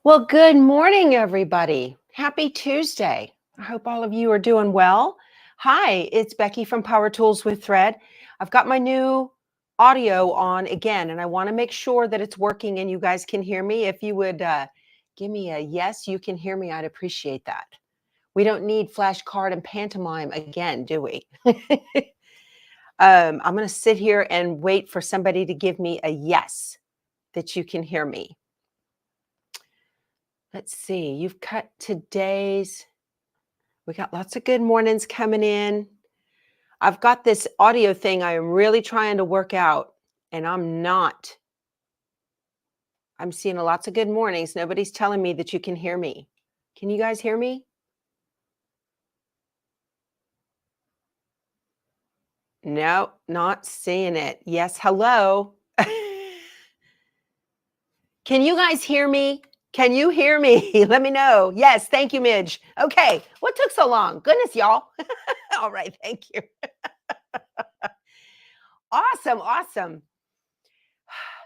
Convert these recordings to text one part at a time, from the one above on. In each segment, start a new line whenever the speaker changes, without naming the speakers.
Well, good morning, everybody. Happy Tuesday. I hope all of you are doing well. Hi, it's Becky from Power Tools with Thread. I've got my new audio on again, and I want to make sure that it's working and you guys can hear me. If you would give me a yes, you can hear me, I'd appreciate that. We don't need flashcard and pantomime again, do we? I'm going to sit here and wait for somebody to give me a yes that you can hear me. Let's see, you've cut today's. We got lots of good mornings coming in. I've got this audio thing I am really trying to work out, and I'm not. I'm seeing lots of good mornings. Nobody's telling me that you can hear me. Can you guys hear me? No, not seeing it. Yes, hello. Can you guys hear me? Can you hear me? Let me know. Yes, thank you, Midge. Okay, what took so long? Goodness, y'all. All right, thank you. Awesome, awesome.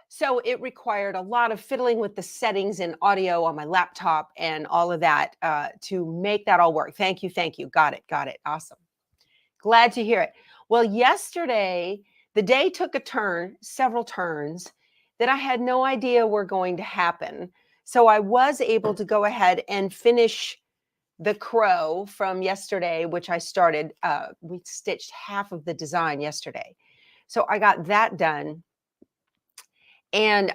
So it required a lot of fiddling with the settings and audio on my laptop and all of that to make that all work. Thank you, thank you. Got it, got it. Awesome. Glad to hear it. Well, yesterday, the day took a turn, several turns, that I had no idea were going to happen. So I was able to go ahead and finish the crow from yesterday, which I started. We stitched half of the design yesterday. So I got that done. And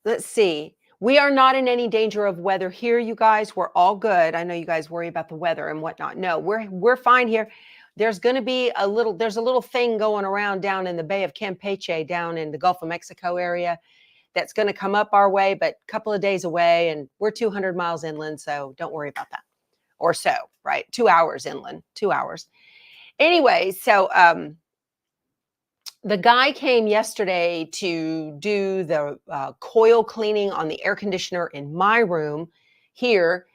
let's see. We are not in any danger of weather here, you guys. We're all good. I know you guys worry about the weather and whatnot. No, we're fine here. There's going to be there's a little thing going around down in the Bay of Campeche, down in the Gulf of Mexico area, that's going to come up our way, but a couple of days away, and we're 200 miles inland, so don't worry about that. Or so, right? 2 hours inland, 2 hours. Anyway, so the guy came yesterday to do the coil cleaning on the air conditioner in my room here.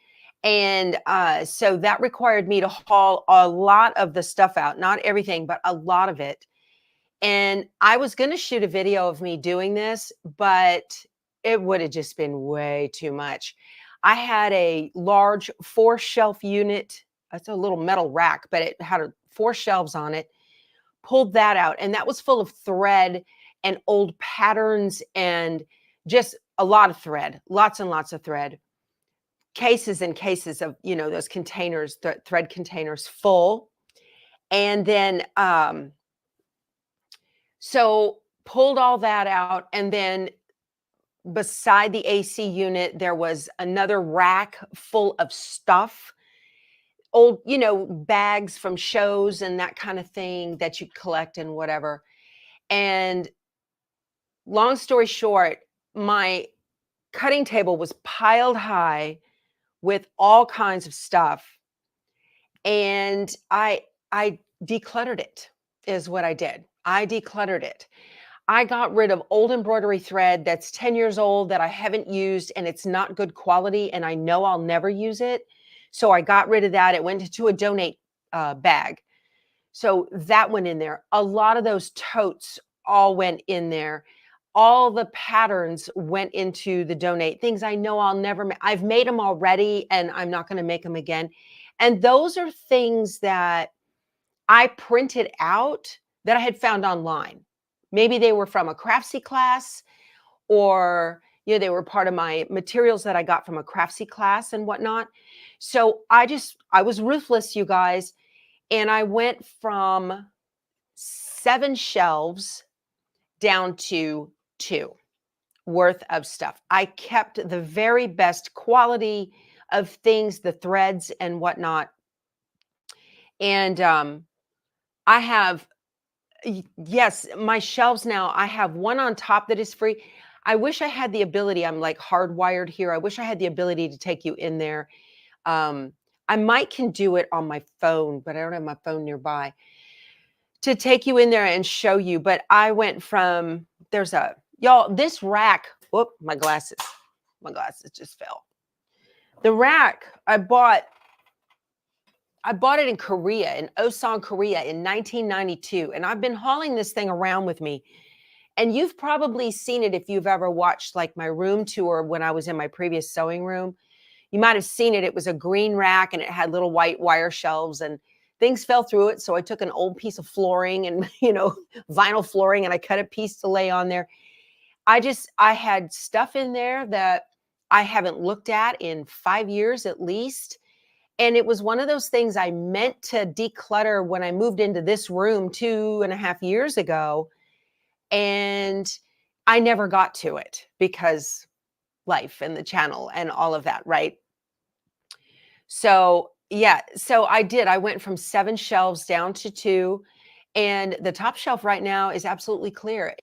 And so that required me to haul a lot of the stuff out, not everything, but a lot of it. And I was going to shoot a video of me doing this, but it would have just been way too much. I had a large 4-shelf unit. It's a little metal rack, but it had 4 shelves on it. Pulled that out, and that was full of thread and old patterns and just a lot of thread, lots and lots of thread, cases and cases of, those containers, thread containers full. And then so pulled all that out, and then beside the AC unit there was another rack full of stuff, old, bags from shows and that kind of thing that you collect and whatever. And long story short, my cutting table was piled high with all kinds of stuff. And I decluttered it, is what I did. I decluttered it. I got rid of old embroidery thread that's 10 years old that I haven't used, and it's not good quality, and I know I'll never use it. So I got rid of that. It went into a donate bag. So that went in there. A lot of those totes all went in there. All the patterns went into the donate, things I know I'll never make. I've made them already, and I'm not going to make them again. And those are things that I printed out that I had found online. Maybe they were from a Craftsy class, or they were part of my materials that I got from a Craftsy class and whatnot. So I was ruthless, you guys. And I went from 7 shelves down to 2 worth of stuff. I kept the very best quality of things, the threads and whatnot. And I have, yes, my shelves now, I have one on top that is free. I wish I had the ability, I'm like hardwired here. I wish I had the ability to take you in there. I might can do it on my phone, but I don't have my phone nearby to take you in there and show you. But I went from, y'all, this rack, whoop, my glasses just fell. The rack I bought it in Korea, in Osan, Korea in 1992. And I've been hauling this thing around with me And you've probably seen it if you've ever watched like my room tour when I was in my previous sewing room. You might have seen it. It was a green rack and it had little white wire shelves and things fell through it. So I took an old piece of flooring and, vinyl flooring and I cut a piece to lay on there. I had stuff in there that I haven't looked at in 5 years at least. And it was one of those things I meant to declutter when I moved into this room 2.5 years ago. And I never got to it because life and the channel and all of that, right? So, yeah, so I did. I went from 7 shelves down to 2, and the top shelf right now is absolutely clear.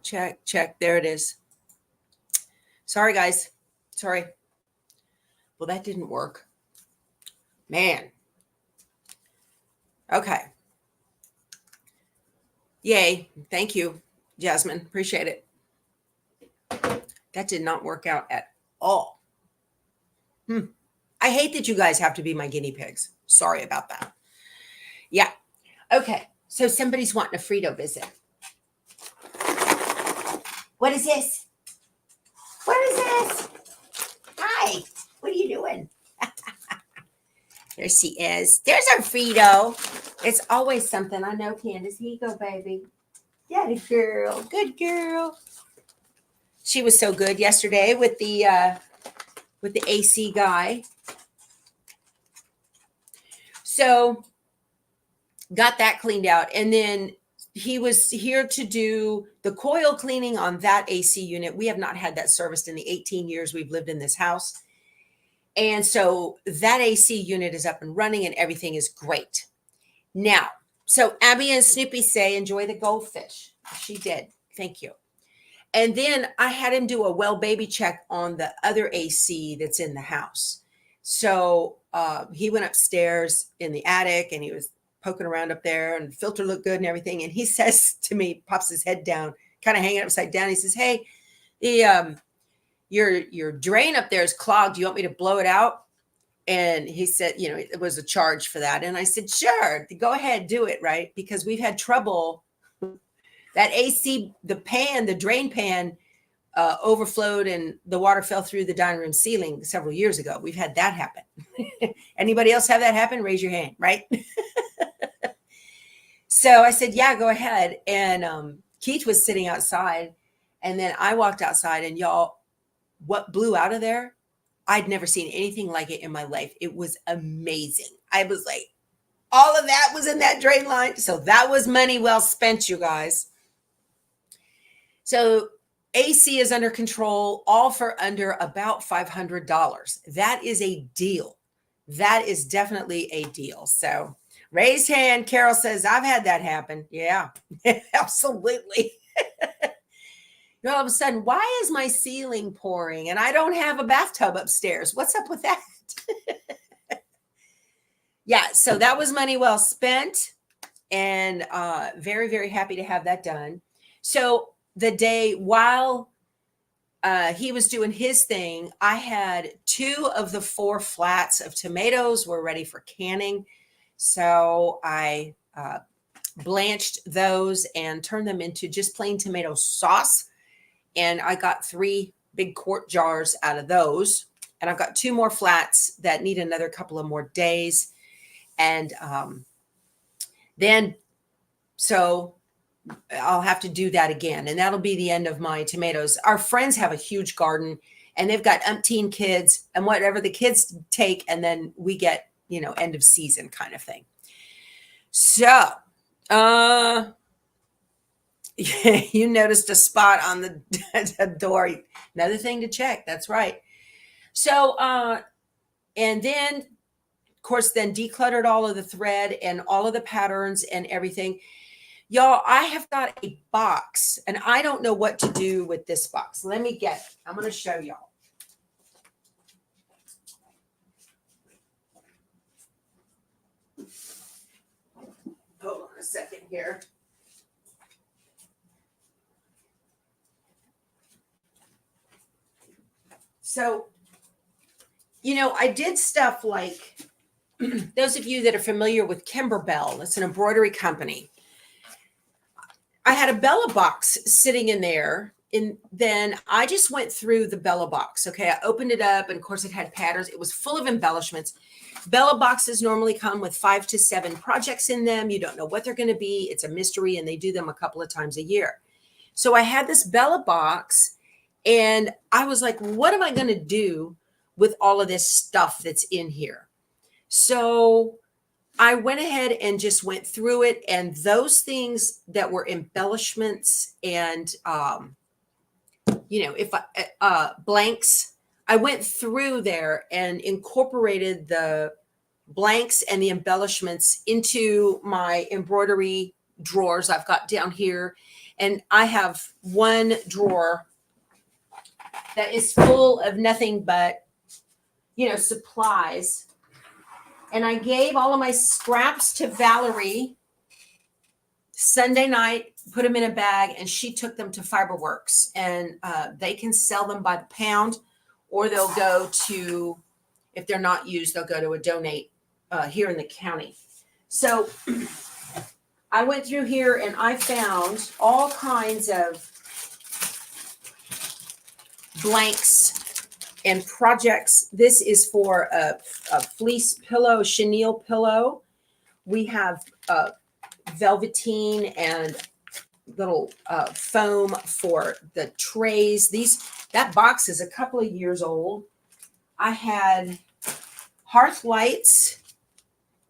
Check, check. There it is. Sorry, guys. Sorry. Well, that didn't work. Man. Okay. Yay. Thank you, Jasmine. Appreciate it. That did not work out at all. I hate that you guys have to be my guinea pigs. Sorry about that. Yeah. Okay. So somebody's wanting a Frito visit. What is this? What is this? Hi. What are you doing? There she is. There's our Frito. It's always something. I know, Candace. Here you go, baby. Daddy girl. Good girl. She was so good yesterday with the AC guy. So got that cleaned out. And then he was here to do the coil cleaning on that AC unit. We have not had that serviced in the 18 years we've lived in this house. And so that AC unit is up and running and everything is great. Now, so Abby and Snoopy say, enjoy the goldfish. She did. Thank you. And then I had him do a well baby check on the other AC that's in the house. So he went upstairs in the attic and he was poking around up there and the filter looked good and everything. And he says to me, pops his head down, kind of hanging upside down. He says, hey, the your drain up there is clogged. Do you want me to blow it out? And he said, it was a charge for that. And I said, sure, go ahead, do it. Right. Because we've had trouble. That AC, the drain pan overflowed and the water fell through the dining room ceiling several years ago. We've had that happen. Anybody else have that happen? Raise your hand, right? So I said, yeah, go ahead. And Keith was sitting outside. And then I walked outside and y'all, what blew out of there? I'd never seen anything like it in my life. It was amazing. I was like, all of that was in that drain line. So that was money well spent, you guys. So AC is under control, all for under about $500. That is a deal. That is definitely a deal. So raised hand. Carol says, I've had that happen. Yeah, absolutely. All of a sudden, why is my ceiling pouring and I don't have a bathtub upstairs? What's up with that? Yeah, so that was money well spent and very, very happy to have that done. So the day while he was doing his thing, I had 2 of the 4 flats of tomatoes were ready for canning. So I blanched those and turned them into just plain tomato sauce. And I got 3 big quart jars out of those. And I've got 2 more flats that need another couple of more days. And then, so I'll have to do that again. And that'll be the end of my tomatoes. Our friends have a huge garden and they've got umpteen kids and whatever the kids take. And then we get, you know, end of season kind of thing. So, you noticed a spot on the door. Another thing to check. That's right. So, and then, of course, then decluttered all of the thread and all of the patterns and everything. Y'all, I have got a box, and I don't know what to do with this box. Let me get it. I'm going to show y'all. Hold on a second here. So, you know, I did stuff like, those of you that are familiar with Kimberbell, it's an embroidery company. I had a Bella box sitting in there, and then I just went through the Bella box. Okay, I opened it up, and of course it had patterns. It was full of embellishments. Bella boxes normally come with 5 to 7 projects in them. You don't know what they're going to be. It's a mystery, and they do them a couple of times a year. So I had this Bella box, and I was like, what am I going to do with all of this stuff that's in here? So I went ahead and just went through it, and those things that were embellishments and, you know, if blanks, I went through there and incorporated the blanks and the embellishments into my embroidery drawers I've got down here. And I have one drawer that is full of nothing but, you know, supplies. And I gave all of my scraps to Valerie Sunday night, put them in a bag, and she took them to Fiberworks. And they can sell them by the pound, or they'll go to, if they're not used, they'll go to a donate here in the county. So I went through here and I found all kinds of blanks and projects. This is for a fleece pillow, chenille pillow. We have velveteen and little foam for the trays. That box is a couple of years old. I had hearth lights,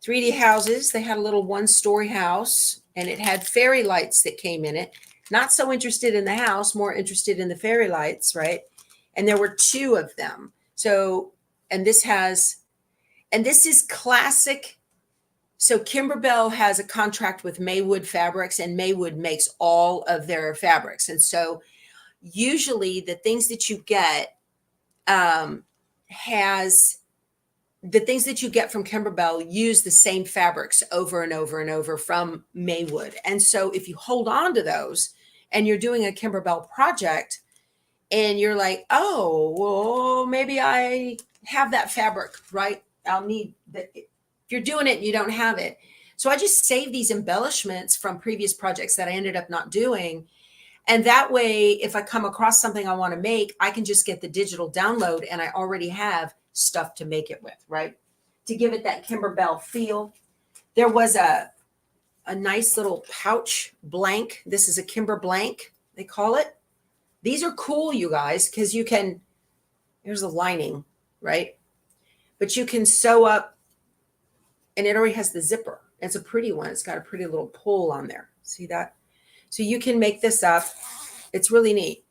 3D houses. They had a little 1-story house, and it had fairy lights that came in it. Not so interested in the house, more interested in the fairy lights, right? And there were 2 of them. So, and this is classic. So Kimberbell has a contract with Maywood Fabrics, and Maywood makes all of their fabrics. And so usually the things that you get the things that you get from Kimberbell use the same fabrics over and over and over from Maywood. And so if you hold on to those and you're doing a Kimberbell project, and you're like, oh, well, maybe I have that fabric, right? I'll need that. If you're doing it and you don't have it. So I just save these embellishments from previous projects that I ended up not doing. And that way, if I come across something I want to make, I can just get the digital download, and I already have stuff to make it with, right? To give it that Kimberbell feel. There was a nice little pouch blank. This is a Kimber blank, they call it. These are cool, you guys, because you can, here's a lining, right? But you can sew up, and it already has the zipper. It's a pretty one. It's got a pretty little pull on there. See that? So you can make this up. It's really neat,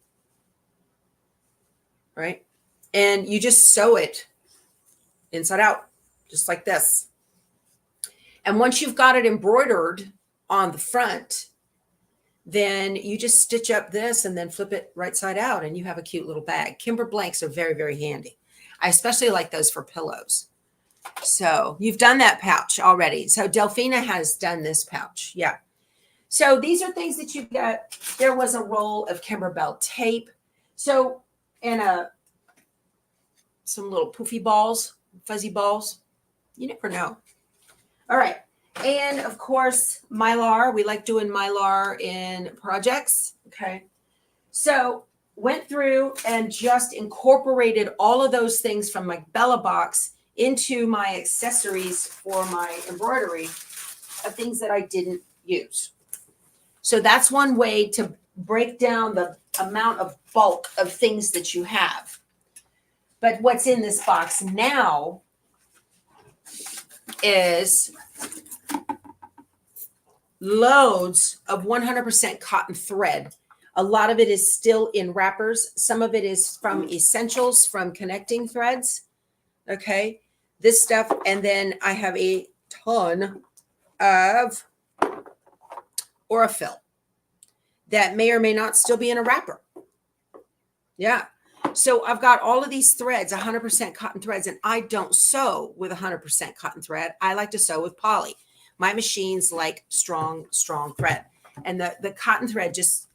right? And you just sew it inside out, just like this. And once you've got it embroidered on the front, then you just stitch up this and then flip it right side out, and you have a cute little bag. Kimber blanks are very, very handy. I especially like those for pillows. So you've done that pouch already. So Delphina has done this pouch. Yeah. So these are things that you get. There was a roll of Kimberbell tape. So, and some little poofy balls, fuzzy balls. You never know. All right. And of course, Mylar. We like doing Mylar in projects. Okay. So went through and just incorporated all of those things from my Bella box into my accessories for my embroidery of things that I didn't use. So that's one way to break down the amount of bulk of things that you have. But what's in this box now is loads of 100% cotton thread. A lot of it is still in wrappers. Some of it is from essentials, from connecting threads. Okay, this stuff. And then I have a ton of Aurifil that may or may not still be in a wrapper. Yeah. So I've got all of these threads, 100% cotton threads, and I don't sew with 100% cotton thread. I like to sew with poly. My machines like strong thread. And the cotton thread just,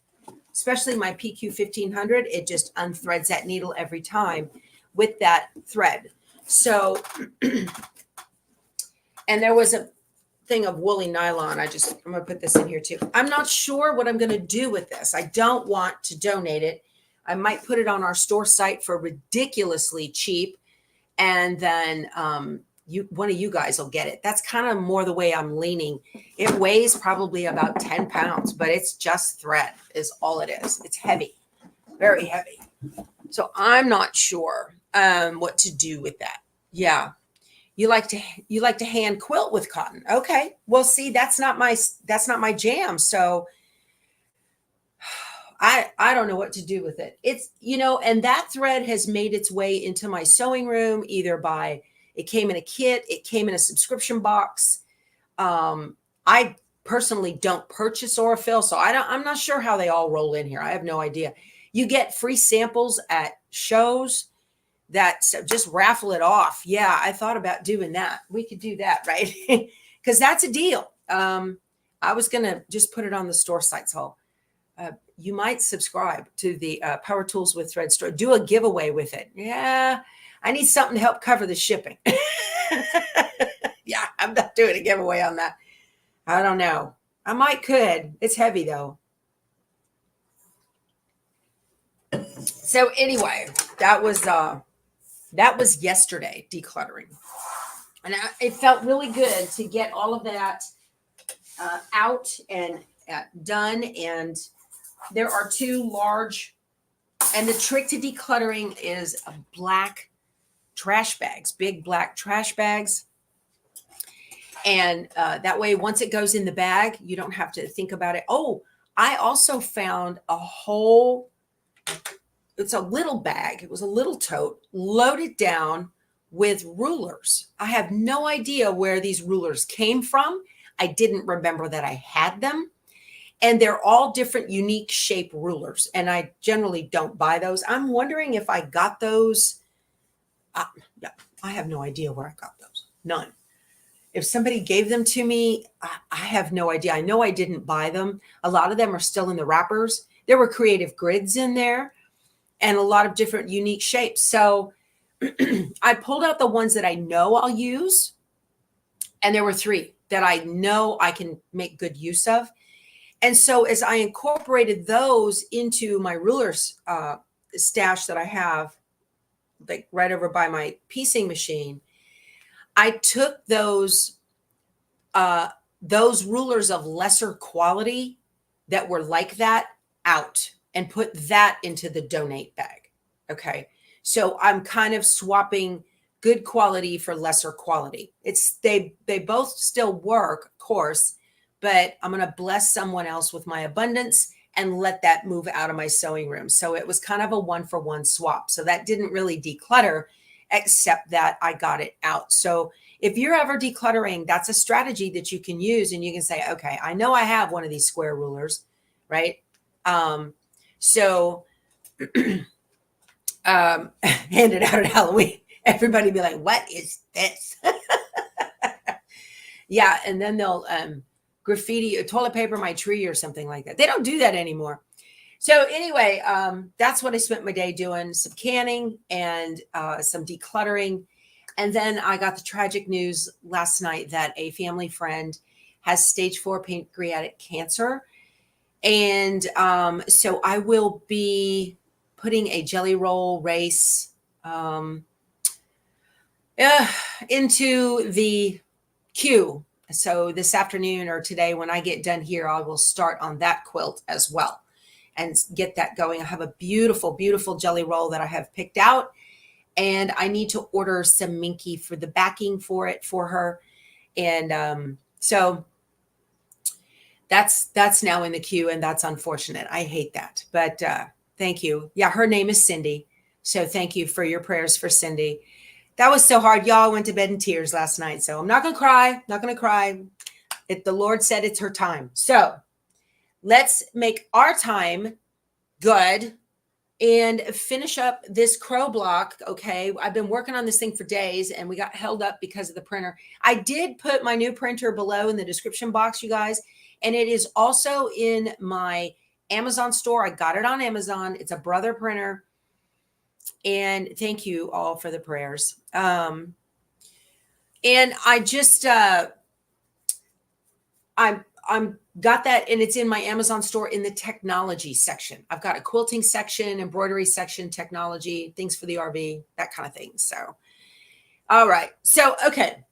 especially my PQ 1500, it just unthreads that needle every time with that thread. So, and there was a thing of woolly nylon. I'm going to put this in here too. I'm not sure what I'm going to do with this. I don't want to donate it. I might put it on our store site for ridiculously cheap. And then one of you guys will get it. That's kind of more the way I'm leaning. It weighs probably about 10 pounds, but it's just thread is all it is. It's heavy, very heavy. So I'm not sure what to do with that. Yeah. You like to hand quilt with cotton. Okay. Well, see, that's not my jam. So I don't know what to do with it. It's, and that thread has made its way into my sewing room, either by, it came in a kit, it came in a subscription box. I personally don't purchase Aurifil, so I'm not sure how they all roll in here. I have no idea. You get free samples at shows that just raffle it off. Yeah, I thought about doing that. We could do that, right? Because that's a deal. I was going to just put it on the store site. So you might subscribe to the Power Tools with Thread store. Do a giveaway with it. Yeah, I need something to help cover the shipping. Yeah, I'm not doing a giveaway on that. I don't know. I could. It's heavy though. So anyway, that was yesterday, decluttering. And it felt really good to get all of that out and done. And there are two large, and the trick to decluttering is black trash bags, big black trash bags. And that way, once it goes in the bag, you don't have to think about it. Oh, I also found it's a little bag. It was a little tote loaded down with rulers. I have no idea where these rulers came from. I didn't remember that I had them. And they're all different, unique shape rulers. And I generally don't buy those. I'm wondering if I got those. I have no idea where I got those. None. If somebody gave them to me, I have no idea. I know I didn't buy them. A lot of them are still in the wrappers. There were creative grids in there and a lot of different unique shapes. So I pulled out the ones that I know I'll use. And there were 3 that I know I can make good use of. And so as I incorporated those into my rulers stash that I have, like right over by my piecing machine, I took those rulers of lesser quality that were like that out and put that into the donate bag. Okay. So I'm kind of swapping good quality for lesser quality. They both still work, of course, but I'm going to bless someone else with my abundance and let that move out of my sewing room. So it was kind of a 1-for-1 swap. So that didn't really declutter, except that I got it out. So if you're ever decluttering, that's a strategy that you can use. And you can say, okay, I know I have one of these square rulers, right? So hand it out at Halloween. Everybody be like, what is this? Yeah. And then they'll graffiti toilet paper my tree or something like that. They don't do that anymore. So anyway, that's what I spent my day doing, some canning and some decluttering. And then I got the tragic news last night that a family friend has stage 4 pancreatic cancer. And so I will be putting a jelly roll race into the queue. So this afternoon or today, when I get done here, I will start on that quilt as well and get that going. I have a beautiful, beautiful jelly roll that I have picked out. and I need to order some Minky for the backing for it for her. And so that's now in the queue, and that's unfortunate. I hate that, but thank you. Yeah, her name is Cindy. So thank you for your prayers for Cindy. That was so hard. Y'all went to bed in tears last night. So I'm not going to cry. Not going to cry. The Lord said it's her time. So let's make our time good and finish up this crow block. Okay. I've been working on this thing for days and we got held up because of the printer. I did put my new printer below in the description box, you guys, and it is also in my Amazon store. I got it on Amazon. It's a Brother printer. And thank you all for the prayers. And I just, I'm got that, and it's in my Amazon store in the technology section. I've got a quilting section, embroidery section, technology, things for the RV, that kind of thing. So, all right. So, okay,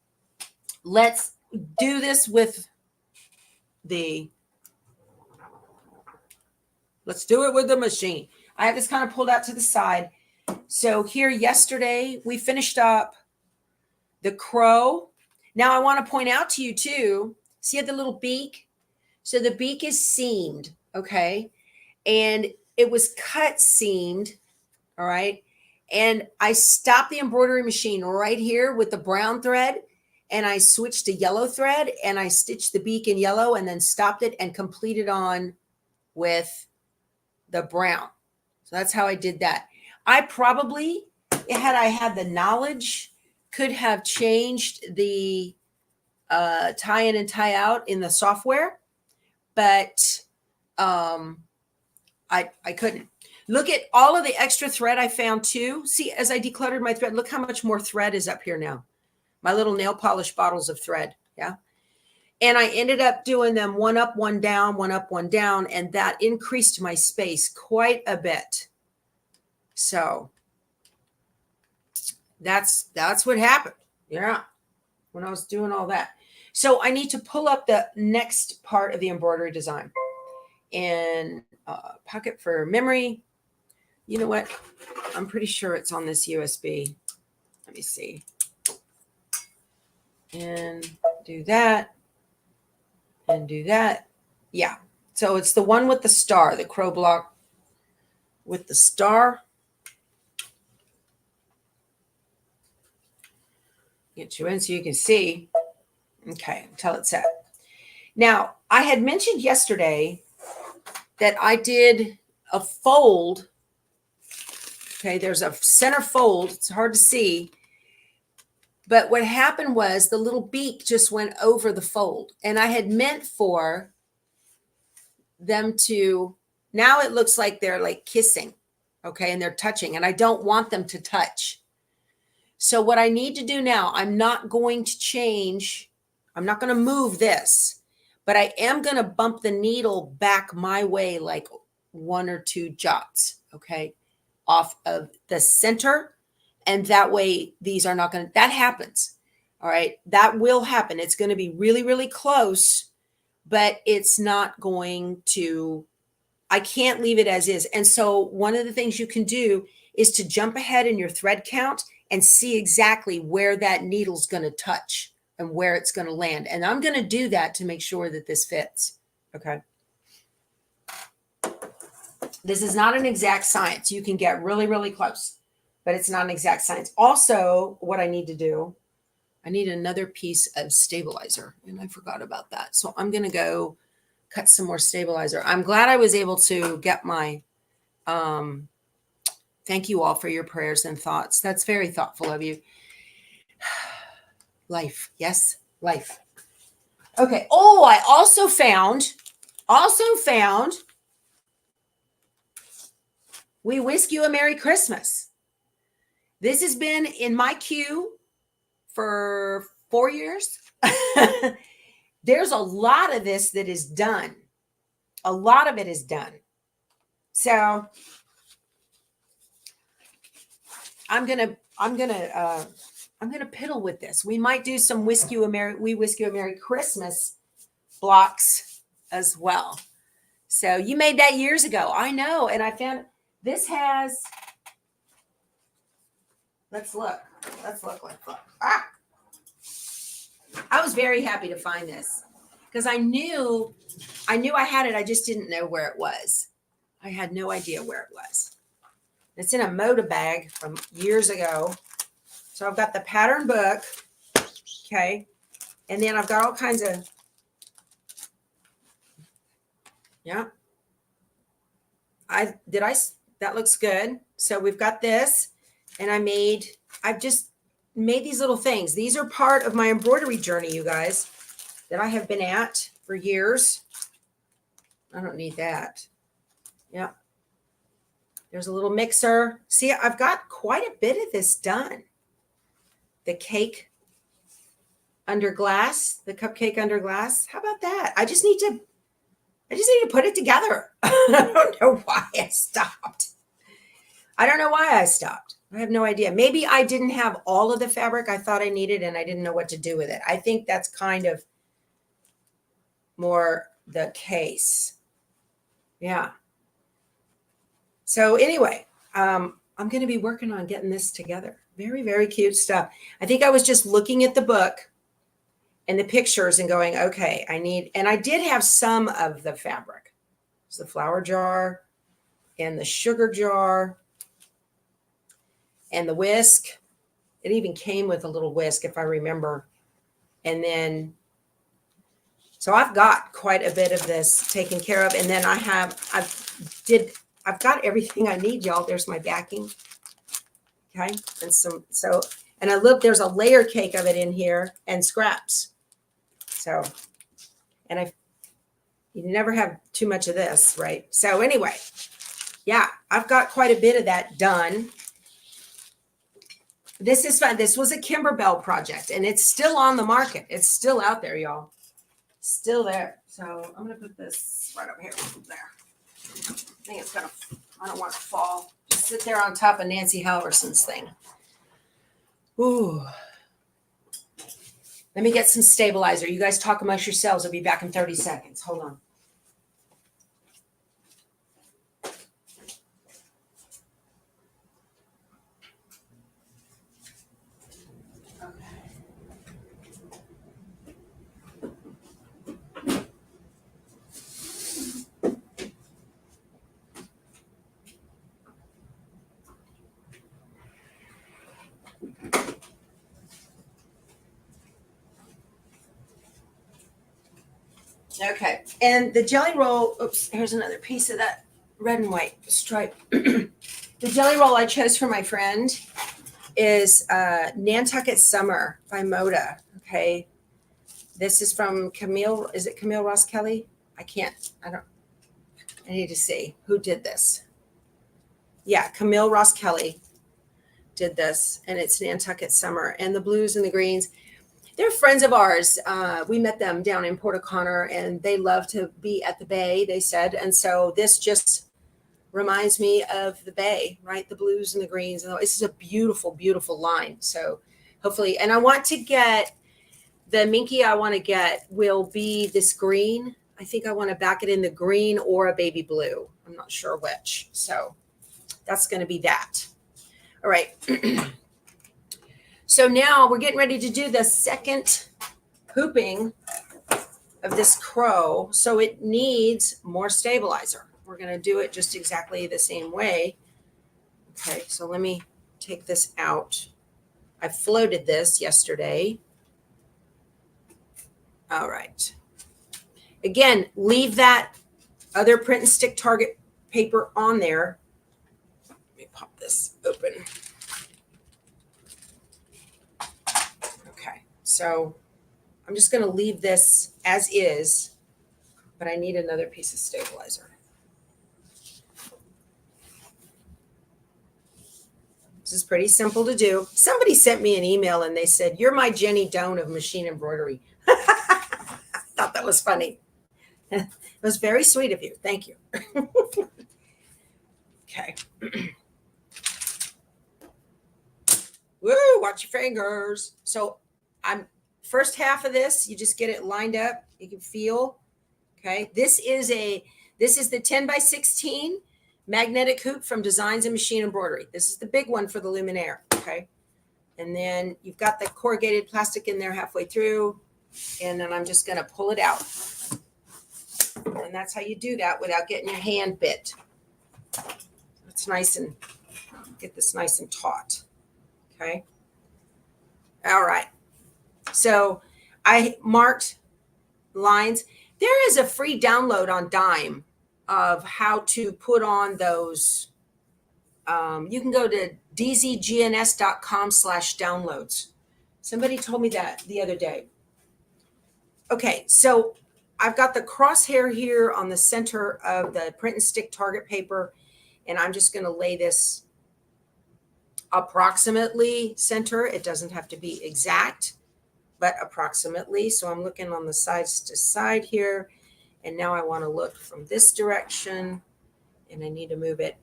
let's do this with let's do it with the machine. I have this kind of pulled out to the side. So here yesterday, we finished up the crow. Now I want to point out to you too, see the little beak? So the beak is seamed, okay? And it was cut seamed, all right? And I stopped the embroidery machine right here with the brown thread, and I switched to yellow thread, and I stitched the beak in yellow and then stopped it and completed on with the brown. So that's how I did that. I probably, had I had the knowledge, could have changed the tie in and tie out in the software, but I couldn't. Look at all of the extra thread I found too. See, as I decluttered my thread, look how much more thread is up here now. My little nail polish bottles of thread. Yeah. And I ended up doing them one up, one down, one up, one down. And that increased my space quite a bit. So that's what happened. Yeah. When I was doing all that. So I need to pull up the next part of the embroidery design. And pocket for memory. You know what? I'm pretty sure it's on this USB. Let me see. And do that. And do that. Yeah. So it's the one with the star, the crow block with the star. Get you in so you can see. Okay, until it's set. Now, I had mentioned yesterday that I did a fold. Okay, there's a center fold. It's hard to see. But what happened was the little beak just went over the fold. And I had meant for them to, now it looks like they're like kissing. Okay, and they're touching. And I don't want them to touch. So what I need to do now, I'm not going to change. I'm not going to move this. But I am going to bump the needle back my way like 1 or 2 jots. Okay, off of the center. And that way, these are not going to, that happens. All right. That will happen. It's going to be really, really close, but it's not going to, I can't leave it as is. And so one of the things you can do is to jump ahead in your thread count and see exactly where that needle's going to touch and where it's going to land. And I'm going to do that to make sure that this fits. Okay. This is not an exact science. You can get really, really close, but it's not an exact science. Also, what I need to do, I need another piece of stabilizer, and I forgot about that. So I'm going to go cut some more stabilizer. I'm glad I was able to get my, thank you all for your prayers and thoughts. That's very thoughtful of you. Life. Yes, life. Okay. Oh, I also found, we wish you a Merry Christmas. This has been in my queue for 4 years. There's a lot of this that is done. A lot of it is done. So I'm gonna piddle with this. We might do some We Wish You a Merry Christmas blocks as well. So you made that years ago. I know. And I found this has
Let's look. Let's look. Ah! I was very happy to find this because I knew I had it. I just didn't know where it was. I had no idea where it was. It's in a Moda bag from years ago. So I've got the pattern book. Okay. And then I've got all kinds of, yeah. That looks good. So we've got this, and I've just made these little things. These are part of my embroidery journey, you guys, that I have been at for years. I don't need that. Yeah. There's a little mixer. See, I've got quite a bit of this done. The cake under glass, the cupcake under glass. How about that? I just need to put it together. I don't know why I stopped. I have no idea. Maybe I didn't have all of the fabric I thought I needed and I didn't know what to do with it. I think that's kind of more the case. Yeah. So anyway, I'm going to be working on getting this together. Very, very cute stuff. I think I was just looking at the book and the pictures and going, okay, and I did have some of the fabric. It's the flour jar and the sugar jar and the whisk. It even came with a little whisk, if I remember. And then, so I've got quite a bit of this taken care of. And then I've got everything I need, y'all. There's my backing. Okay. And there's a layer cake of it in here and scraps. So, and you never have too much of this, right? So anyway, yeah, I've got quite a bit of that done. This is fun. This was a Kimberbell project, and it's still on the market. It's still out there, y'all. Still there. So I'm going to put this right over here. There. I think I don't want it to fall. Just sit there on top of Nancy Halverson's thing. Ooh. Let me get some stabilizer. You guys talk amongst yourselves. I'll be back in 30 seconds. Hold on. Okay, and the jelly roll, oops, here's another piece of that red and white stripe. The jelly roll I chose for my friend is Nantucket Summer by Moda, okay? This is from Camille, is it Camille Ross Kelly? I need to see who did this. Yeah, Camille Ross Kelly did this, and it's Nantucket Summer, and the blues and the greens. They're friends of ours. We met them down in Port O'Connor, and they love to be at the bay, they said. And so this just reminds me of the bay, right? The blues and the greens. And this is a beautiful, beautiful line. So hopefully, and I want to get, the minky I want to get will be this green. I think I want to back it in the green or a baby blue. I'm not sure which. So that's going to be that. All right. So now we're getting ready to do the second hooping of this crow. So it needs more stabilizer. We're going to do it just exactly the same way. Okay, so let me take this out. I floated this yesterday. All right. Again, leave that other print and stick target paper on there. Let me pop this open. So I'm just going to leave this as is, but I need another piece of stabilizer. This is pretty simple to do. Somebody sent me an email and they said, "You're my Jenny Doan of machine embroidery." I thought that was funny. It was very sweet of you. Thank you. Okay. Woo, watch your fingers. So first half of this, you just get it lined up. You can feel, okay. This is the 10 by 16 magnetic hoop from Designs and Machine Embroidery. This is the big one for the Luminaire, okay. And then you've got the corrugated plastic in there halfway through. And then I'm just going to pull it out. And that's how you do that without getting your hand bit. It's nice and get this nice and taut. Okay. All right. So I marked lines. There is a free download on Dime of how to put on those. You can go to dzgns.com/downloads. Somebody told me that the other day. Okay, so I've got the crosshair here on the center of the print and stick target paper, and I'm just going to lay this approximately center. It doesn't have to be exact, but approximately. So I'm looking on the sides to side here, and now I want to look from this direction, and I need to move it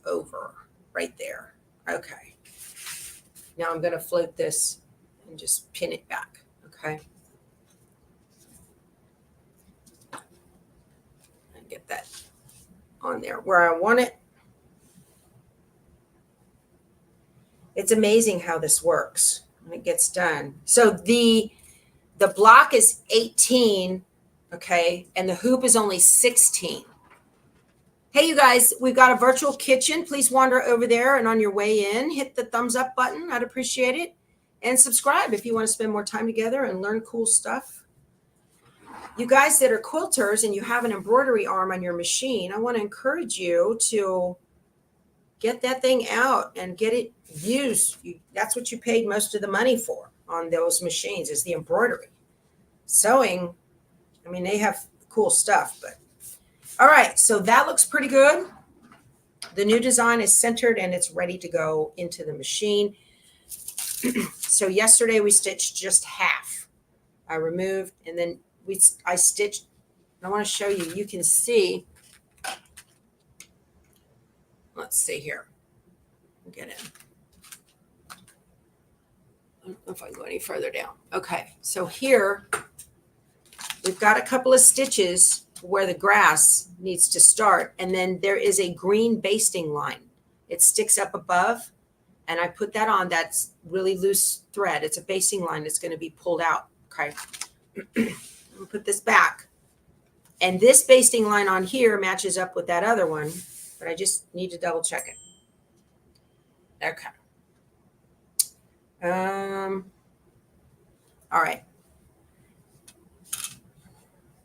over right there. Okay. Now I'm going to float this and just pin it back. Okay. And get that on there where I want it. It's amazing how this works when it gets done. So the block is 18, okay, and the hoop is only 16. Hey, you guys, we've got a virtual kitchen. Please wander over there, and on your way in, hit the thumbs up button. I'd appreciate it. And subscribe if you want to spend more time together and learn cool stuff. You guys that are quilters and you have an embroidery arm on your machine, I want to encourage you to get that thing out and get it used. That's what you paid most of the money for on those machines, is the embroidery. Sewing, I mean, they have cool stuff, but all right, so that looks pretty good. The new design is centered and it's ready to go into the machine. So yesterday we stitched just half. I removed, and then I stitched. I want to show you. You can see. Let's see here. Get in. I don't know if I can go any further down. Okay, so here we've got a couple of stitches where the grass needs to start, and then there is a green basting line. It sticks up above, and I put that on. That's really loose thread. It's a basting line that's going to be pulled out. Okay. We'll put this back, and this basting line on here matches up with that other one, but I just need to double check it. Okay. All right.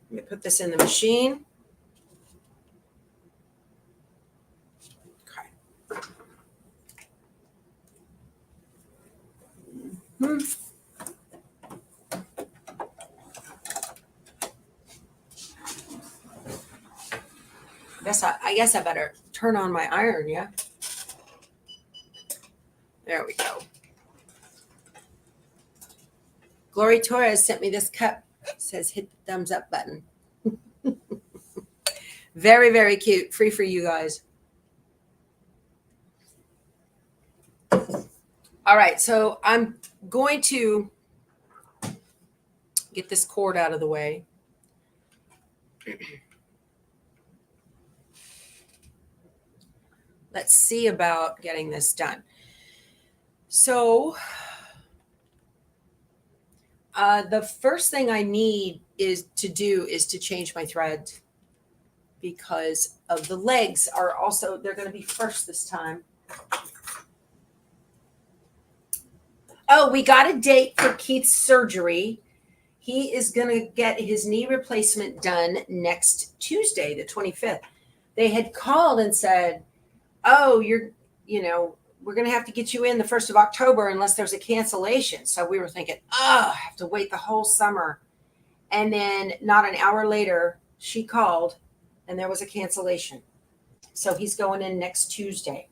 Let me put this in the machine. Okay. I guess I better turn on my iron, yeah? There we go. Glory Torres sent me this cup. It says hit the thumbs up button. Very, very cute. Free for you guys. All right, so I'm going to get this cord out of the way. Let's see about getting this done. So the first thing I need is to change my thread, because of the legs are also, they're going to be first this time. Oh, we got a date for Keith's surgery. He is going to get his knee replacement done next Tuesday, the 25th. They had called and said, oh, we're going to have to get you in the 1st of October unless there's a cancellation. So we were thinking, I have to wait the whole summer. And then not an hour later, she called and there was a cancellation. So he's going in next Tuesday.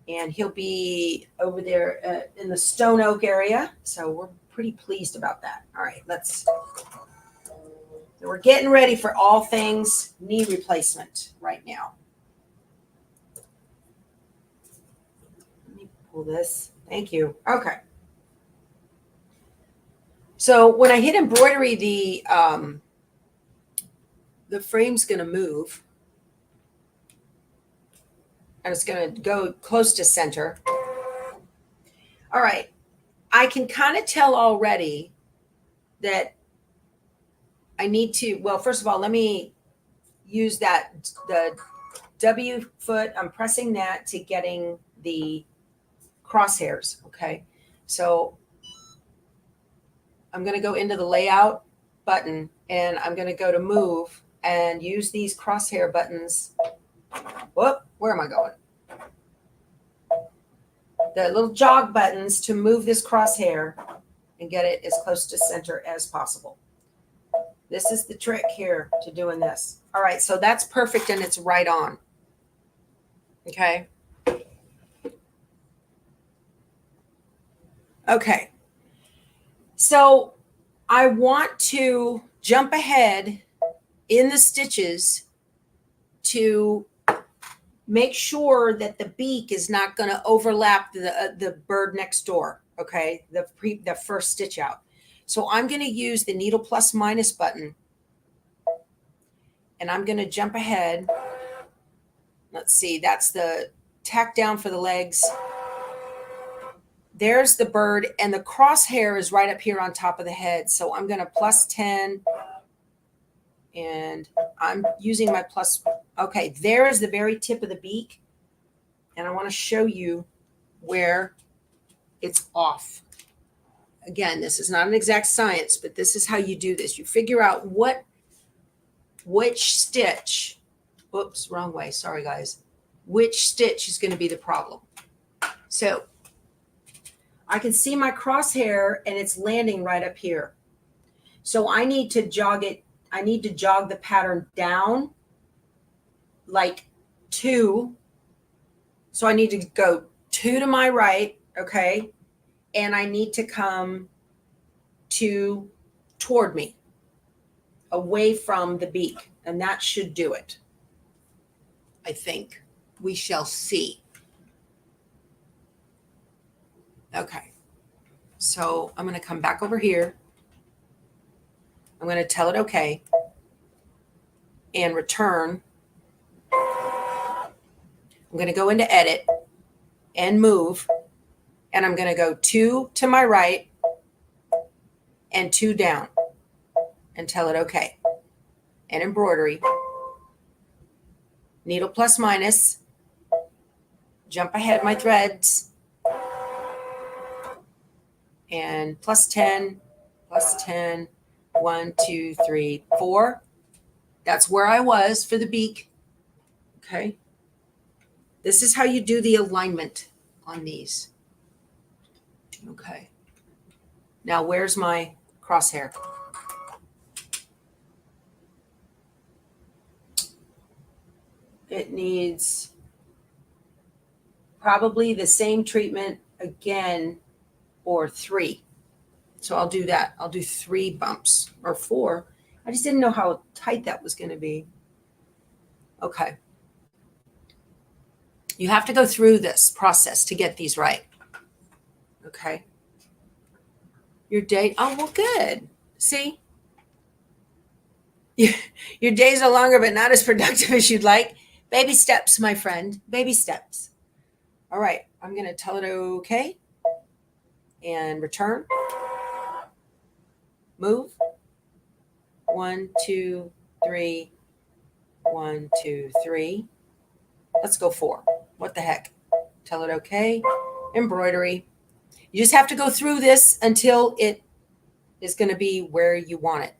And he'll be over there in the Stone Oak area. So we're pretty pleased about that. All right, we're getting ready for all things knee replacement right now. Let me pull this. Thank you. Okay. So when I hit embroidery, the frame's going to move. And it's going to go close to center. All right. I can kind of tell already that I need to, well, first of all, let me use the W foot. I'm pressing that to getting the crosshairs. Okay. So I'm going to go into the layout button and I'm going to go to move and use these crosshair buttons. Whoop, where am I going? The little jog buttons to move this crosshair and get it as close to center as possible. This is the trick here to doing this. All right, so that's perfect and it's right on. Okay. Okay. So I want to jump ahead in the stitches to make sure that the beak is not going to overlap the bird next door. Okay, the first stitch out. So I'm going to use the needle plus minus button, and I'm going to jump ahead. Let's see, that's the tack down for the legs. There's the bird, and the crosshair is right up here on top of the head. So I'm going to plus 10, and I'm using my plus. Okay, there is the very tip of the beak, and I want to show you where it's off. Again, this is not an exact science, but this is how you do this. You figure out which stitch, oops, wrong way, sorry guys, which stitch is going to be the problem. So I can see my crosshair and it's landing right up here. So I need to jog it. I need to jog the pattern down like 2. So I need to go 2 to my right, okay? And I need to come toward me, away from the beak. And that should do it. I think. We shall see. Okay. So I'm going to come back over here. I'm going to tell it okay. And return. I'm going to go into edit and move. And I'm going to go 2 to my right and 2 down and tell it okay. And embroidery. Needle plus minus. Jump ahead my threads. And plus 10, plus 10, 1, 2, 3, 4. That's where I was for the beak. Okay. This is how you do the alignment on these. Okay. Now where's my crosshair? It needs probably the same treatment again, or 3. So I'll do that. I'll do 3 bumps or 4. I just didn't know how tight that was going to be. Okay. You have to go through this process to get these right. Okay. Your day, oh, well, good. See? Your days are longer, but not as productive as you'd like. Baby steps, my friend. Baby steps. All right. I'm going to tell it okay. And return. Move. 1, 2, 3. 1, 2, 3. Let's go 4. What the heck? Tell it okay. Embroidery. You just have to go through this until it is going to be where you want it.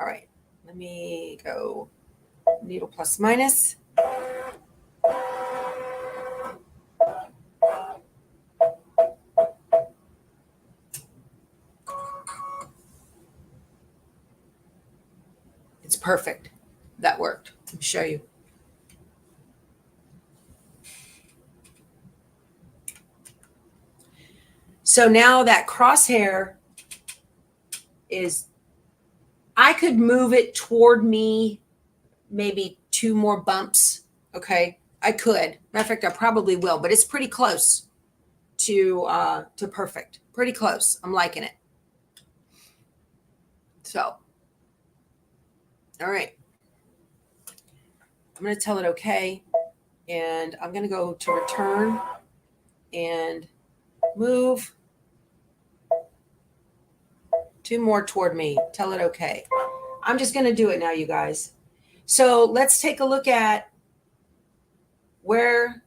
All right. Let me go needle plus minus. It's perfect. That worked. Let me show you. So now that crosshair is, I could move it toward me maybe 2 more bumps. Okay. I could. Matter of fact, I probably will, but it's pretty close to perfect. Pretty close. I'm liking it. So, all right. I'm going to tell it okay. And I'm going to go to return and Move 2 more toward me. Tell it okay. I'm just going to do it now, you guys. So let's take a look at where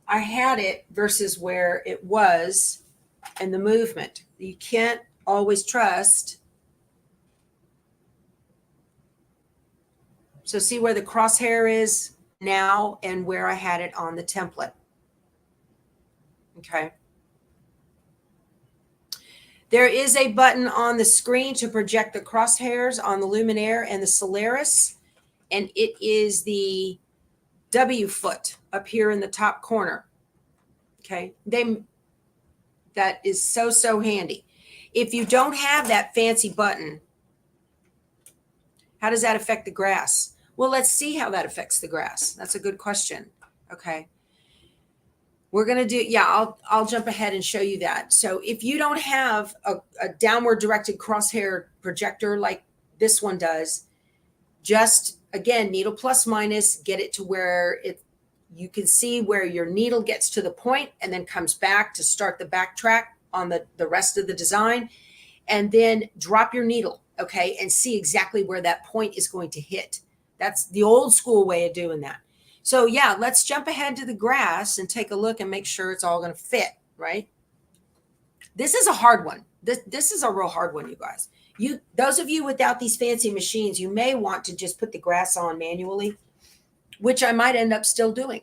I had it versus where it was and the movement. You can't always trust. So see where the crosshair is now and where I had it on the template. Okay. There is a button on the screen to project the crosshairs on the Luminaire and the Solaris, and it is the W foot up here in the top corner. Okay. That is so handy. If you don't have that fancy button, how does that affect the grass? Well, let's see how that affects the grass. That's a good question. Okay. We're going to do, yeah, I'll jump ahead and show you that. So if you don't have a downward directed crosshair projector like this one does, just again, needle plus minus, get it to where you can see where your needle gets to the point and then comes back to start the backtrack on the rest of the design. And then drop your needle, okay, and see exactly where that point is going to hit. That's the old school way of doing that. So yeah, let's jump ahead to the grass and take a look and make sure it's all going to fit, right? This is a hard one. This is a real hard one, you guys. Those of you without these fancy machines, you may want to just put the grass on manually, which I might end up still doing.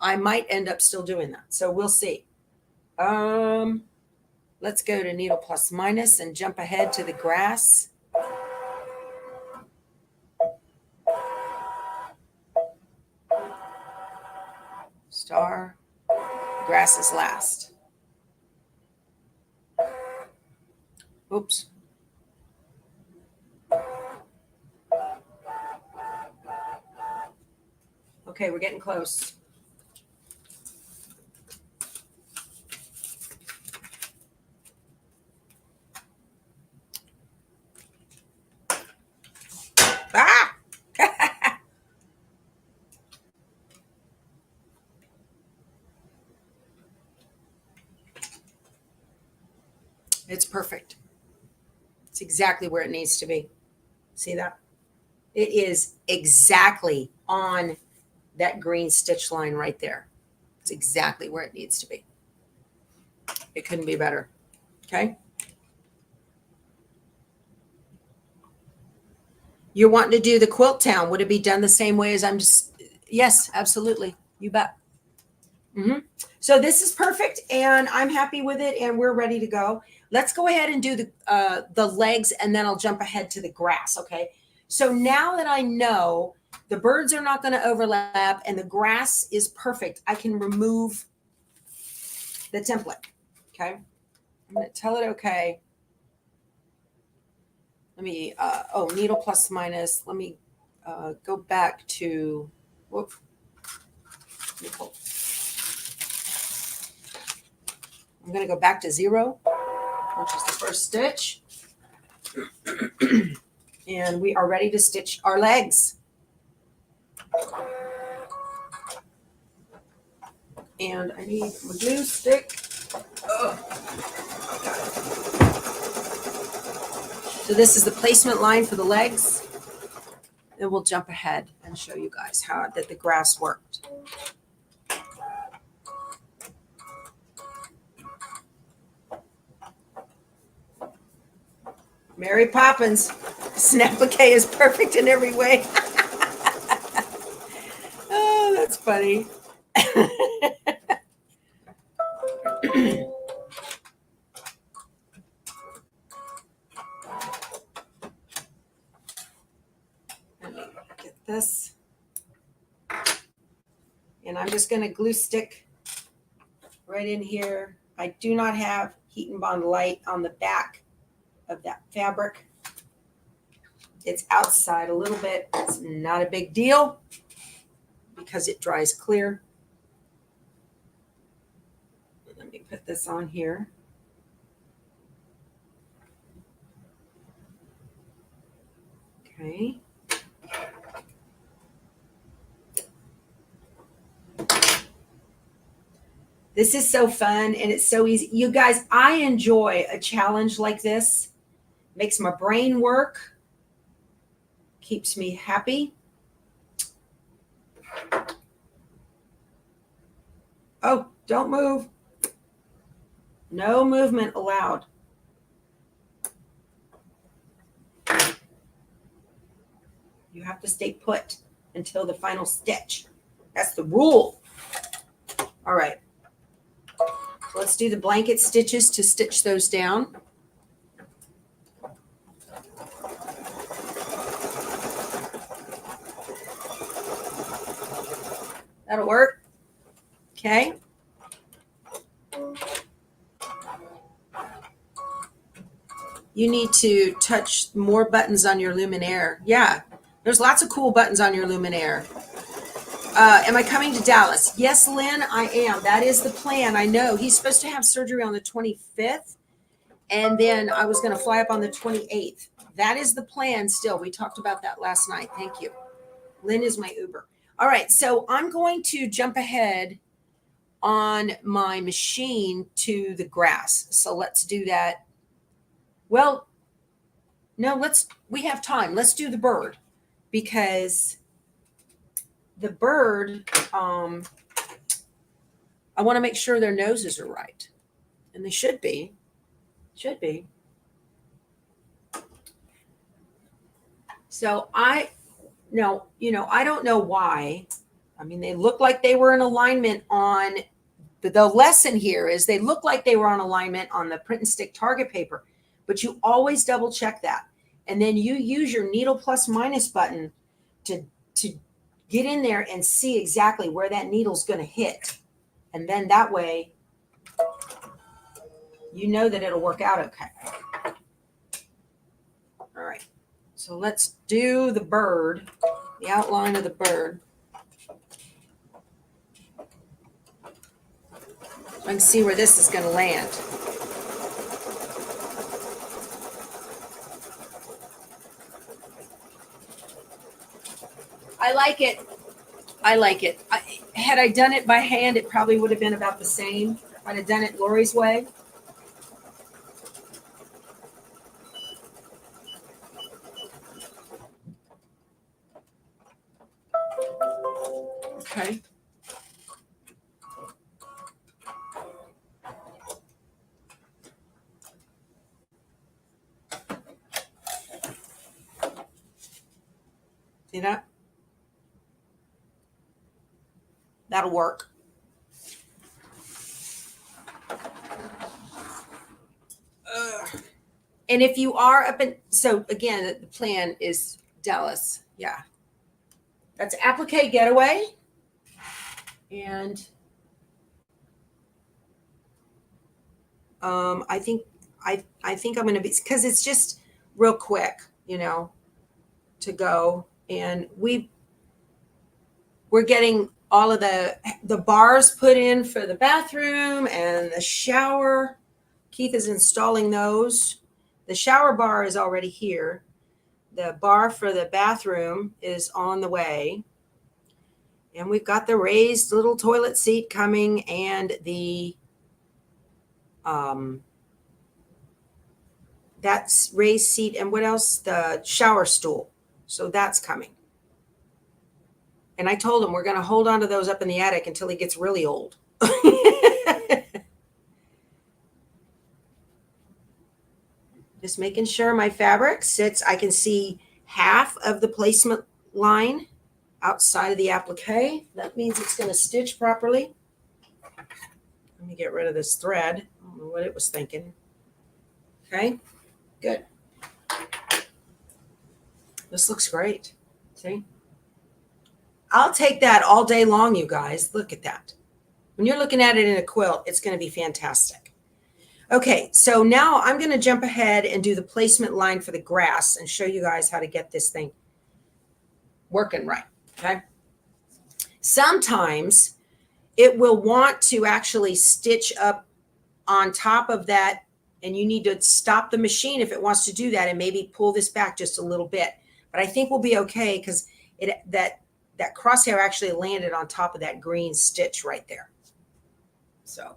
I might end up still doing that. So we'll see. Let's go to needle plus minus and jump ahead to the grass. Star, grass is last. Oops. Okay, we're getting close. Ah! It's perfect. It's exactly where it needs to be. See that? It is exactly on that green stitch line right there. It's exactly where it needs to be. It couldn't be better. Okay. You're wanting to do the quilt town. Would it be done the same way as I'm just? Yes, absolutely. You bet. So this is perfect, and I'm happy with it, and we're ready to go. Let's go ahead and do the legs, and then I'll jump ahead to the grass. Okay. So now that I know the birds are not going to overlap and the grass is perfect, I can remove the template. Okay. I'm going to tell it okay. Let me, needle plus minus. Let me go back to, whoop. I'm going to go back to 0, which is the first stitch. And we are ready to stitch our legs. And I need my glue stick. Oh. So this is the placement line for the legs. And we'll jump ahead and show you guys how that the grass worked. Mary Poppins, this applique is perfect in every way. Oh, that's funny. Let me get this. And I'm just going to glue stick right in here. I do not have Heat and Bond Light on the back of that fabric. It's outside a little bit. It's not a big deal because it dries clear. Let me put this on here. Okay. This is so fun and it's so easy. You guys, I enjoy a challenge like this. Makes my brain work, keeps me happy. Oh, don't move. No movement allowed. You have to stay put until the final stitch. That's the rule. All right. Let's do the blanket stitches to stitch those down. That'll work. Okay. You need to touch more buttons on your luminaire. Yeah, there's lots of cool buttons on your luminaire. Am I coming to Dallas? Yes, Lynn, I am. That is the plan. I know he's supposed to have surgery on the 25th. And then I was going to fly up on the 28th. That is the plan still. We talked about that last night. Thank you. Lynn is my Uber. All right. So I'm going to jump ahead on my machine to the grass. So let's do that. Well, no, we have time. Let's do the bird because the bird, I want to make sure their noses are right. And they should be. Should be. So I don't know why. I mean, they look like they were in alignment on the lesson here is they look like they were on alignment on the print and stick target paper, but you always double check that. And then you use your needle plus minus button to get in there and see exactly where that needle's going to hit. And then that way, you know that it'll work out okay. All right. So let's do the bird, the outline of the bird. I can see where this is going to land. I like it. I like it. Had I done it by hand, it probably would have been about the same. If I'd have done it Lori's way. Okay. See that? That'll work. And if you are up in, so again, the plan is Dallas. Yeah. That's applique getaway. And I think I'm going to be, because it's just real quick, to go. And we're getting all of the bars put in for the bathroom and the shower. Keith is installing those. The shower bar is already here. The bar for the bathroom is on the way. And we've got the raised little toilet seat coming and the that's raised seat. And what else? The shower stool. So that's coming. And I told him we're going to hold on to those up in the attic until he gets really old. Just making sure my fabric sits. I can see half of the placement line outside of the applique. That means it's going to stitch properly. Let me get rid of this thread. I don't know what it was thinking. Okay, good. This looks great. See? I'll take that all day long, you guys. Look at that. When you're looking at it in a quilt, it's going to be fantastic. Okay, so now I'm going to jump ahead and do the placement line for the grass and show you guys how to get this thing working right, okay? Sometimes it will want to actually stitch up on top of that, and you need to stop the machine if it wants to do that and maybe pull this back just a little bit. But I think we'll be okay because that crosshair actually landed on top of that green stitch right there. So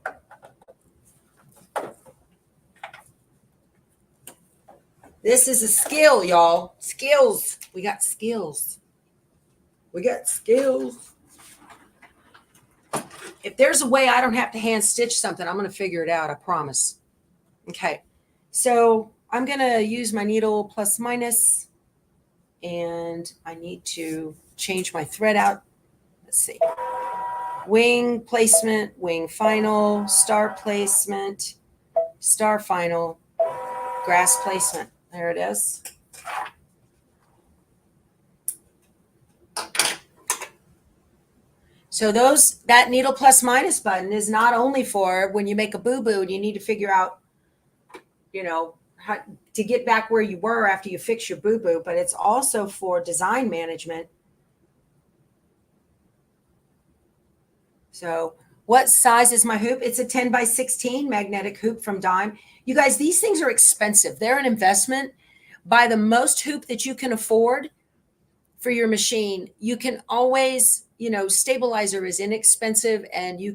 this is a skill, y'all. Skills. We got skills. We got skills. If there's a way I don't have to hand stitch something, I'm going to figure it out. I promise. Okay. So I'm going to use my needle plus minus, and I need to change my thread out. Let's see. Wing placement, wing final, star placement, star final, grass placement. There it is. So that needle plus minus button is not only for when you make a boo-boo and you need to figure out, how to get back where you were after you fix your boo-boo, but it's also for design management. So what size is my hoop? It's a 10 by 16 magnetic hoop from Dime. You guys, these things are expensive. They're an investment. Buy the most hoop that you can afford for your machine. You can always, stabilizer is inexpensive, and you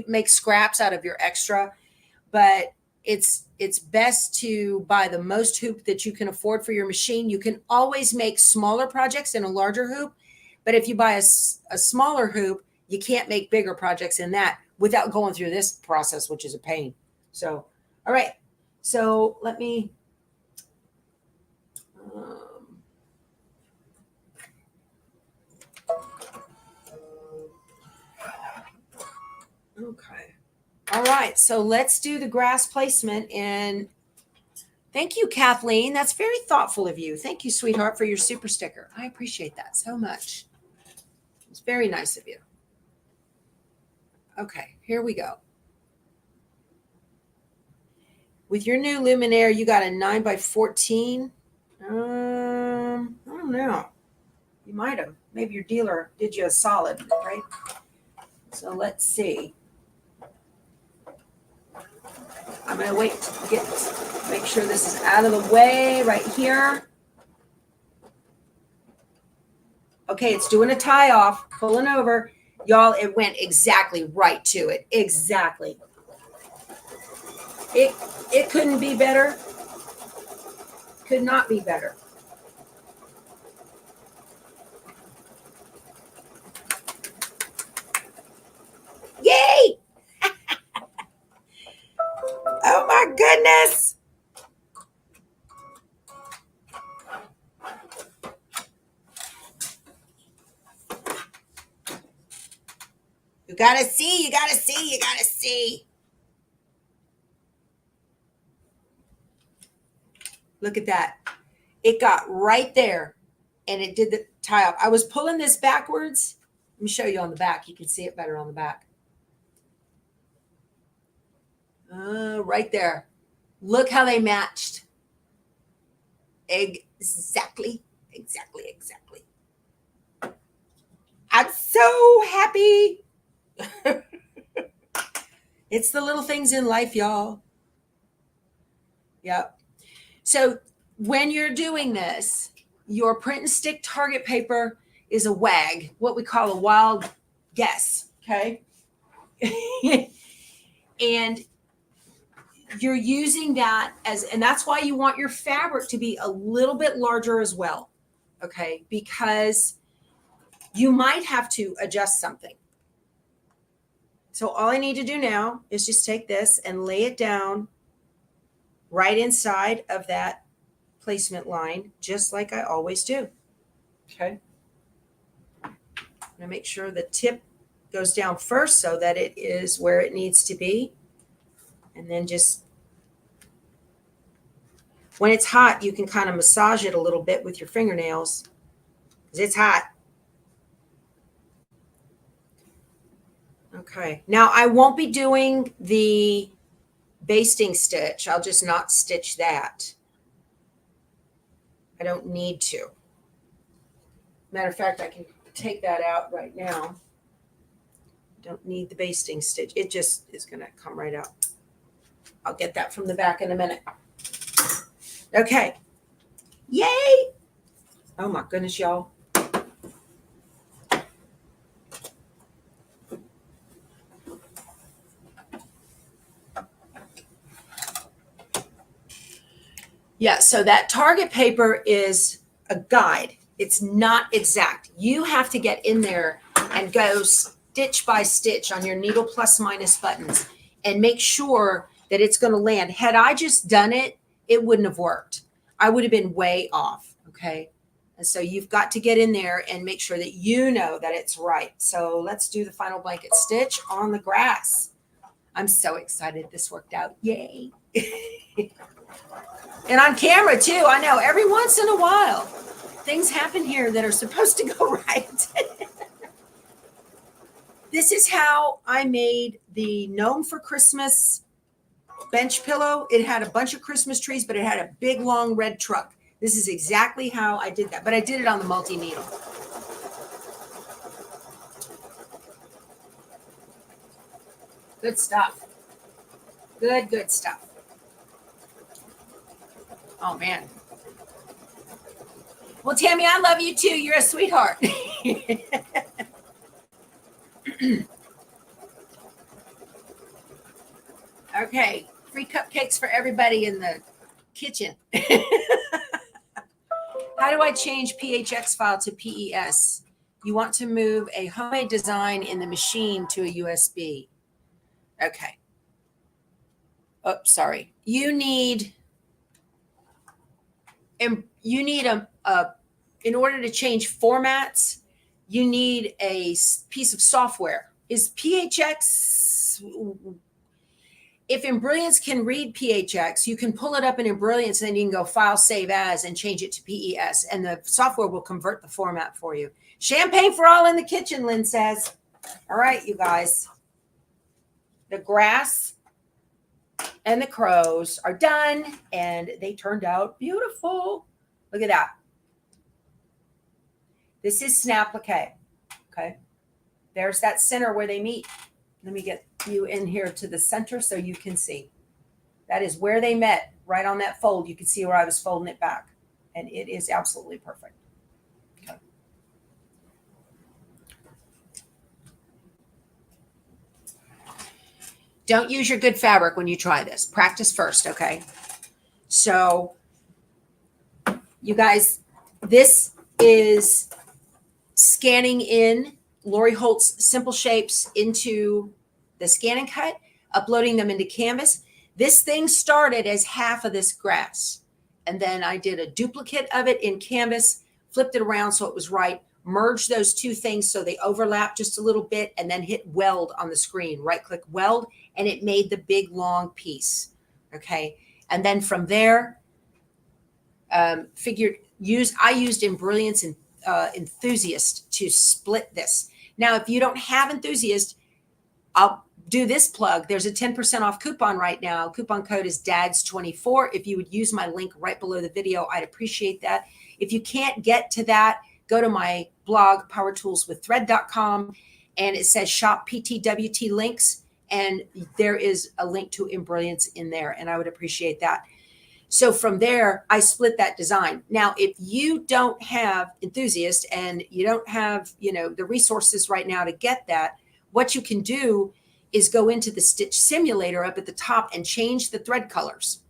make scraps out of your extra, but it's best to buy the most hoop that you can afford for your machine. You can always make smaller projects in a larger hoop, but if you buy a smaller hoop, you can't make bigger projects in that without going through this process, which is a pain. So, all right. So let me, okay. All right. So let's do the grass placement. And thank you, Kathleen. That's very thoughtful of you. Thank you, sweetheart, for your super sticker. I appreciate that so much. It's very nice of you. Okay, here we go. With your new luminaire, you got a 9 by 14. I don't know. You might have. Maybe your dealer did you a solid, right? So let's see. I'm going to wait to make sure this is out of the way right here. Okay, it's doing a tie off, pulling over. Y'all, it went exactly right to it. Exactly. It couldn't be better. Could not be better. Yay! Oh my goodness. You gotta see, you gotta see, you gotta see. Look at that. It got right there and it did the tie off. I was pulling this backwards. Let me show you on the back. You can see it better on the back. Right there. Look how they matched. Exactly. I'm so happy. It's the little things in life, y'all. Yep. So when you're doing this, your print and stick target paper is a WAG, what we call a wild guess. Okay. And you're using that and that's why you want your fabric to be a little bit larger as well. Okay. Because you might have to adjust something. So all I need to do now is just take this and lay it down right inside of that placement line, just like I always do. Okay. I'm going to make sure the tip goes down first so that it is where it needs to be. And then just, when it's hot, you can kind of massage it a little bit with your fingernails because it's hot. Okay. Now I won't be doing the basting stitch. I'll just not stitch that. I don't need to. Matter of fact, I can take that out right now. Don't need the basting stitch. It just is going to come right out. I'll get that from the back in a minute. Okay. Yay! Oh my goodness, y'all. Yeah, so that target paper is a guide. It's not exact. You have to get in there and go stitch by stitch on your needle plus minus buttons and make sure that it's going to land. Had I just done it, it wouldn't have worked. I would have been way off. Okay. And so you've got to get in there and make sure that you know that it's right. So let's do the final blanket stitch on the grass. I'm so excited this worked out. Yay. And on camera too. I know every once in a while things happen here that are supposed to go right. This is how I made the Gnome for Christmas bench pillow. It had a bunch of Christmas trees, but it had a big long red truck. This is exactly how I did that, but I did it on the multi-needle. Good stuff. Good stuff. Oh, man. Well, Tammy, I love you too. You're a sweetheart. Okay. Free cupcakes for everybody in the kitchen. How do I change PHX file to PES? You want to move a homemade design in the machine to a USB. Okay. Oh, sorry. You need in order to change formats, you need a piece of software. Is PHX, if Embrilliance can read PHX, you can pull it up in Embrilliance and then you can go file, save as, and change it to PES, and the software will convert the format for you. Champagne for all in the kitchen, Lynn says. All right, you guys. The grass and the crows are done, and they turned out beautiful. Look at that. This is Snail applique. Okay. There's that center where they meet. Let me get you in here to the center so you can see. That is where they met, right on that fold. You can see where I was folding it back, and it is absolutely perfect. Okay. Don't use your good fabric when you try this. Practice first, okay? So, you guys, this is scanning in Lori Holt's simple shapes into the scan and cut, uploading them into Canvas. This thing started as half of this grass. And then I did a duplicate of it in Canvas, flipped it around so it was right, merged those two things so they overlap just a little bit, and then hit weld on the screen, right click weld, and it made the big long piece. Okay. And then from there, I used Embrilliance and Enthusiast to split this. Now, if you don't have Enthusiast, I'll do this plug. There's a 10% off coupon right now. Coupon code is DADS24. If you would use my link right below the video, I'd appreciate that. If you can't get to that, go to my blog, powertoolswiththread.com, and it says shop PTWT links, and there is a link to Embrilliance in there, and I would appreciate that. So from there, I split that design. Now, if you don't have Enthusiast and you don't have, the resources right now to get that, what you can do is go into the Stitch Simulator up at the top and change the thread colors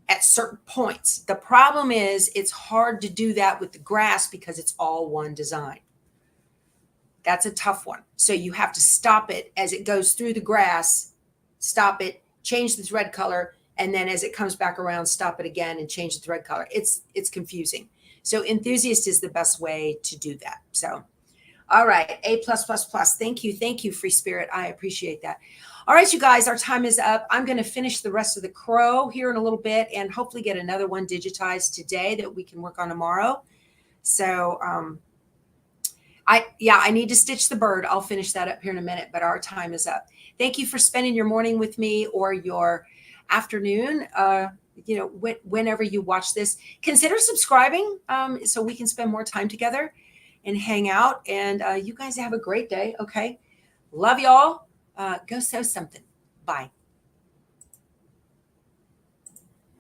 at certain points. The problem is it's hard to do that with the grass because it's all one design. That's a tough one. So you have to stop it as it goes through the grass, stop it, change the thread color, and then as it comes back around, stop it again and change the thread color. It's confusing. So Enthusiast is the best way to do that. So, all right, A+++. Thank you, Free Spirit. I appreciate that. All right, you guys, our time is up. I'm going to finish the rest of the crow here in a little bit and hopefully get another one digitized today that we can work on tomorrow. So, I need to stitch the bird. I'll finish that up here in a minute, but our time is up. Thank you for spending your morning with me or your afternoon, whenever you watch this. Consider subscribing so we can spend more time together and hang out. And you guys have a great day. Okay. Love y'all. Go sew something. Bye.